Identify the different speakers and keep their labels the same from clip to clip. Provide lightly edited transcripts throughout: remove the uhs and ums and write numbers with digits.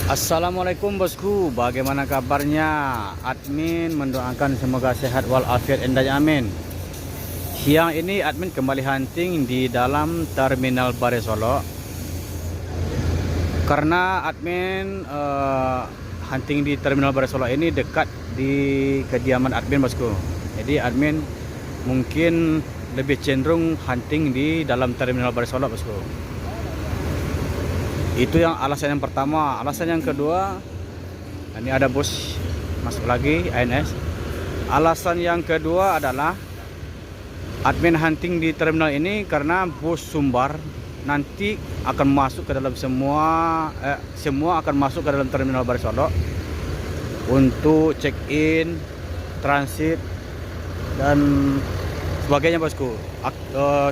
Speaker 1: Assalamualaikum bosku, bagaimana kabarnya? Admin mendoakan semoga sehat walafiat endanya, amin. Siang ini admin kembali hunting di dalam terminal Bare Solo. Karena admin hunting di terminal Bare Solo ini dekat di kediaman admin bosku. Jadi admin mungkin lebih cenderung hunting di dalam terminal Bare Solo bosku. Itu yang alasan yang pertama. Alasan yang kedua, ini ada bus masuk lagi ANS. Alasan yang kedua adalah admin hunting di terminal ini karena bus Sumbar nanti akan masuk ke dalam semua akan masuk ke dalam terminal Bare Solo untuk check in, transit dan sebagainya bosku.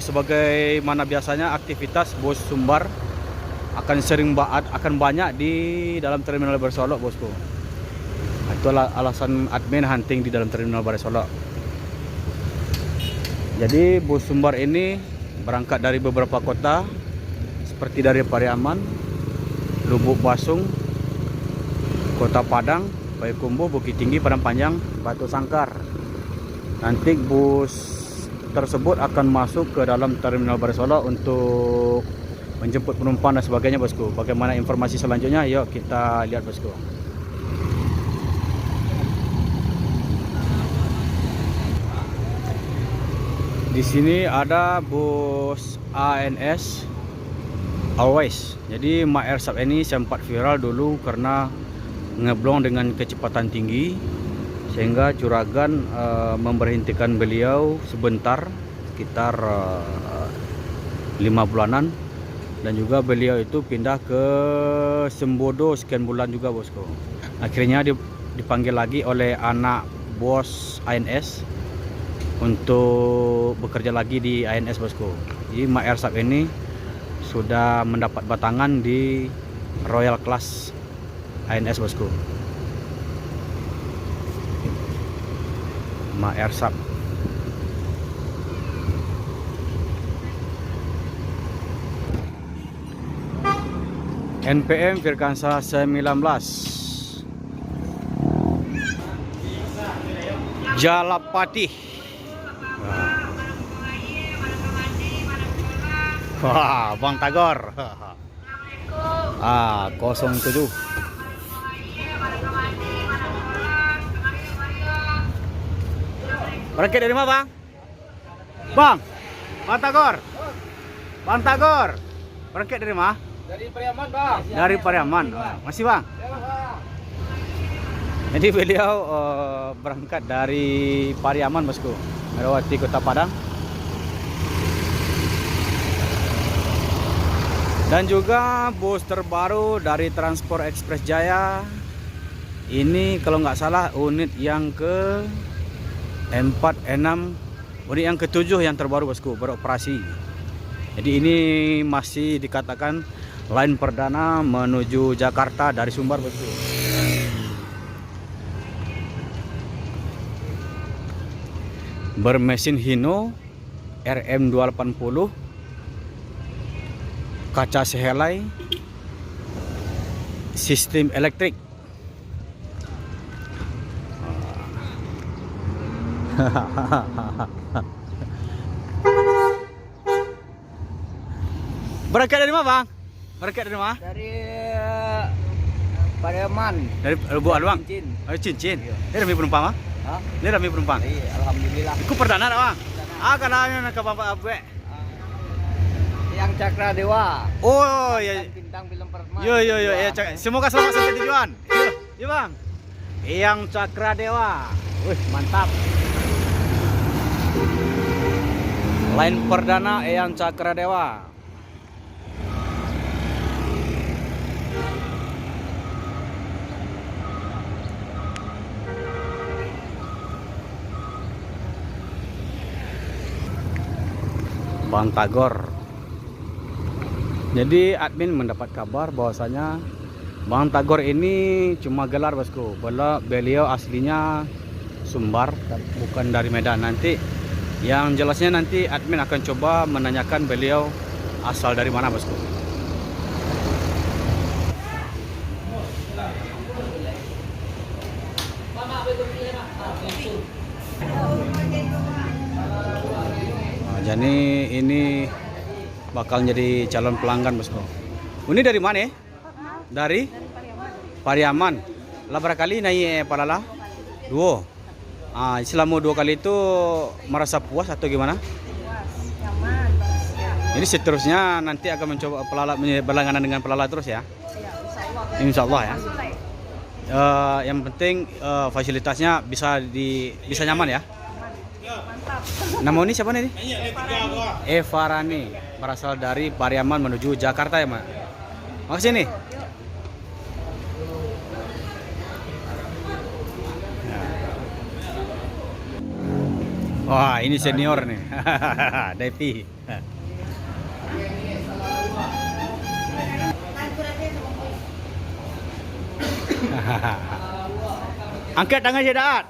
Speaker 1: Sebagaimana biasanya aktivitas bus Sumbar akan banyak di dalam terminal Bare Solo bosku. Itulah alasan admin hunting di dalam terminal Bare Solo. Jadi bus Sumbar ini berangkat dari beberapa kota seperti dari Pariaman, Lubuk Basung, Kota Padang, Payakumbuh, Bukit Tinggi, Padang Panjang, Batu Sangkar. Nanti bus tersebut akan masuk ke dalam terminal Bare Solo untuk menjemput penumpang dan sebagainya bosku. Bagaimana informasi selanjutnya? Yuk kita lihat bosku. Di sini ada bus ANS Always. Jadi Mak Ersap ini sempat viral dulu karena ngeblong dengan kecepatan tinggi sehingga Juragan memberhentikan beliau sebentar, sekitar 5 bulanan. Dan juga beliau itu pindah ke Sembodo sekian bulan juga bosku. Akhirnya dipanggil lagi oleh anak bos ANS untuk bekerja lagi di ANS bosku. Jadi Mak Ersap ini sudah mendapat batangan di Royal Class ANS bosku. Mak Ersap. NPM Firkansa 19 Jalapati. Wah, Bang Tagor. 07. Berangkat dari mana, Bang? Bang Tagor. Bang Tagor. Berangkat dari mana?
Speaker 2: Dari Pariaman, Bang.
Speaker 1: Dari Pariaman. Masih, Bang?
Speaker 2: Ya, Bang.
Speaker 1: Jadi beliau berangkat dari Pariaman bosku, melewati Kota Padang. Dan juga bus terbaru dari Transport Express Jaya. Ini kalau nggak salah unit yang ke 46, unit yang ke-7 yang terbaru bosku beroperasi. Jadi ini masih dikatakan line perdana menuju Jakarta dari Sumbar bosku. Bermesin Hino RM280, kaca sehelai, sistem elektrik. Berangkat dari mana, Bang? Berangkat dari mana?
Speaker 2: Dari Pariaman.
Speaker 1: Dari Buat Bang.
Speaker 2: Cincin.
Speaker 1: Oh, Cincin.
Speaker 2: Iya.
Speaker 1: Ini ramai penumpang, Bang?
Speaker 2: Hah?
Speaker 1: Ini ramai penumpang.
Speaker 2: Iya, alhamdulillah.
Speaker 1: Iku perdana, Bang? Karena ke Bapak Abe.
Speaker 2: Yang Cakra Dewa.
Speaker 1: Oh, ya.
Speaker 2: Dan bintang film Pertama.
Speaker 1: Yo, ya, semoga selamat sampai tujuan. Yo, Bang. Yang Cakra Dewa. Wih, mantap. Line perdana Eyang Cakra Dewa. Bang Tagor. Jadi admin mendapat kabar bahwasanya Bang Tagor ini cuma gelar bosku. Beliau aslinya Sumbar, bukan dari Medan. Nanti yang jelasnya nanti admin akan coba menanyakan beliau asal dari mana bosku. Jadi ini bakal jadi calon pelanggan bosku. Ini dari mana? Dari Pariaman. Lah berapa kali naik palala? 2. Selama 2 kali itu merasa puas atau gimana?
Speaker 3: Nyaman, bagus.
Speaker 1: Ini seterusnya nanti akan mencoba pelala berlangganan dengan pelala terus ya?
Speaker 3: Ya,
Speaker 1: Insya Allah ya.
Speaker 3: Mulai.
Speaker 1: Yang penting fasilitasnya bisa nyaman ya.
Speaker 3: Mantap.
Speaker 1: Nama ini siapa nih? Eva Rani, berasal dari Pariaman menuju Jakarta ya, Mak. Makasih nih. Wah, ini senior nih. Devi. Angkat tangan saya, Daat.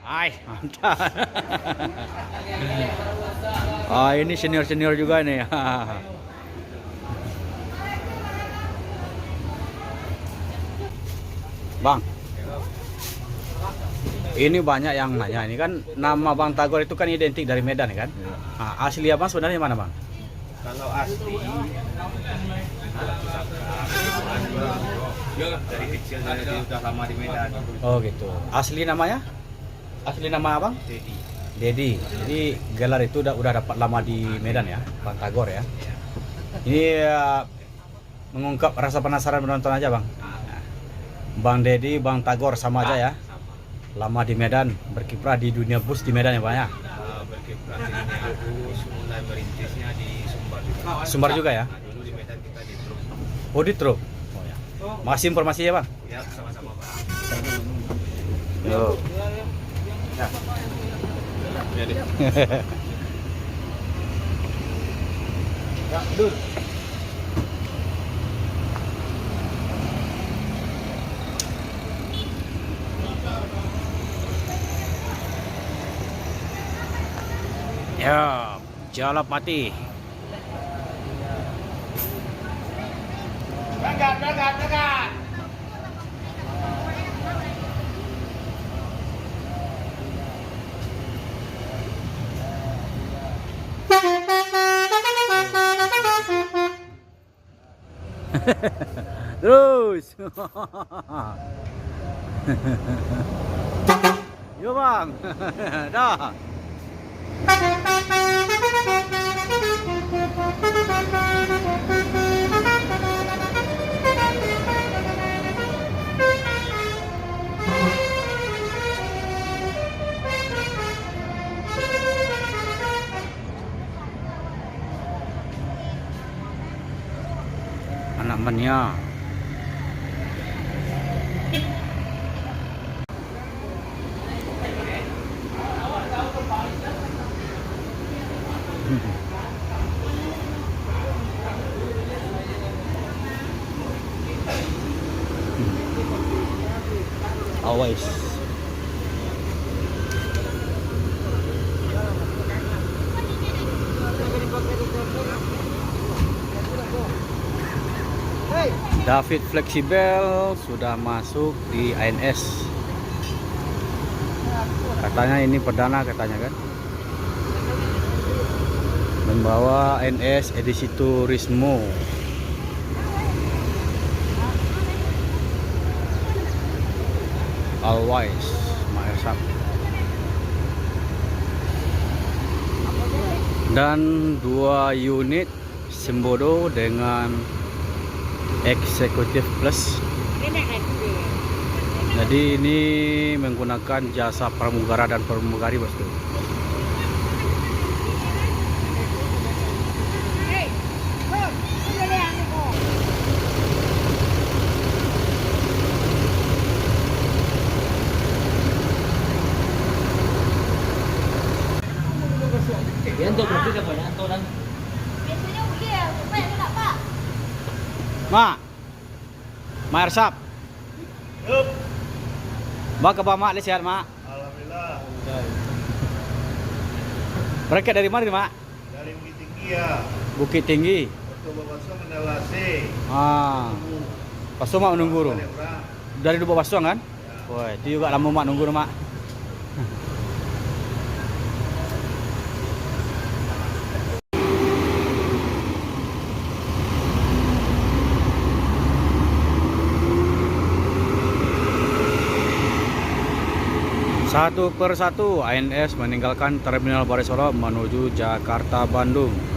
Speaker 1: Hai, mantap. Ini senior-senior juga nih. Bang, ini banyak yang nanya. Ini kan nama Bang Tagor itu kan identik dari Medan kan? Asli abang sebenarnya mana, Bang?
Speaker 2: Kalau asli dari kecil dari udah lama di Medan.
Speaker 1: Oh gitu. Asli namanya? Asli nama abang? Dedi. Jadi gelar itu udah dapat lama di Medan ya, Bang Tagor ya. Ini mengungkap rasa penasaran menonton aja, Bang. Bang Dedi, Bang Tagor sama aja ya. Lama di Medan, berkiprah di dunia bus di Medan ya, Bang ya.
Speaker 2: Berkiprah di dunia bus, mulai merintisnya di Sumbar juga.
Speaker 1: Sumbar juga ya.
Speaker 2: Dulu di Medan kita di truk.
Speaker 1: Oh di truk. Oh ya. Masih informasi ya, Bang?
Speaker 2: Ya, sama-sama Pak.
Speaker 1: Yo.
Speaker 2: Ya deh.
Speaker 1: Ya, dud. Ya, Jalapati.
Speaker 2: Berangkat.
Speaker 1: Terus. Yo, Bang. Dah. Anak mania. Always. David Fleksibel sudah masuk di ANS. Katanya ini perdana katanya kan. Membawa ANS edisi Turismo. Always Maersap. Dan 2 unit Sembodo dengan Executive Plus. Jadi ini menggunakan jasa pramugara dan pramugari, bosku.
Speaker 2: Yan to, berarti ka pa yan to lang.
Speaker 1: Mak, Maersap. Mak ke Mak sehat, Mak.
Speaker 4: Alhamdulillah.
Speaker 1: Mereka dari mana, Mak?
Speaker 4: Dari Bukit Tinggi ya.
Speaker 1: Bukit Tinggi.
Speaker 4: Waktu Bapak Mendelase.
Speaker 1: Pas itu Mak menunggu ru.
Speaker 4: Orang.
Speaker 1: Dari Dubak Basuang kan? Wah, itu juga lama Mak nunggu, Mak. Satu persatu ANS meninggalkan Terminal Barisolo menuju Jakarta Bandung.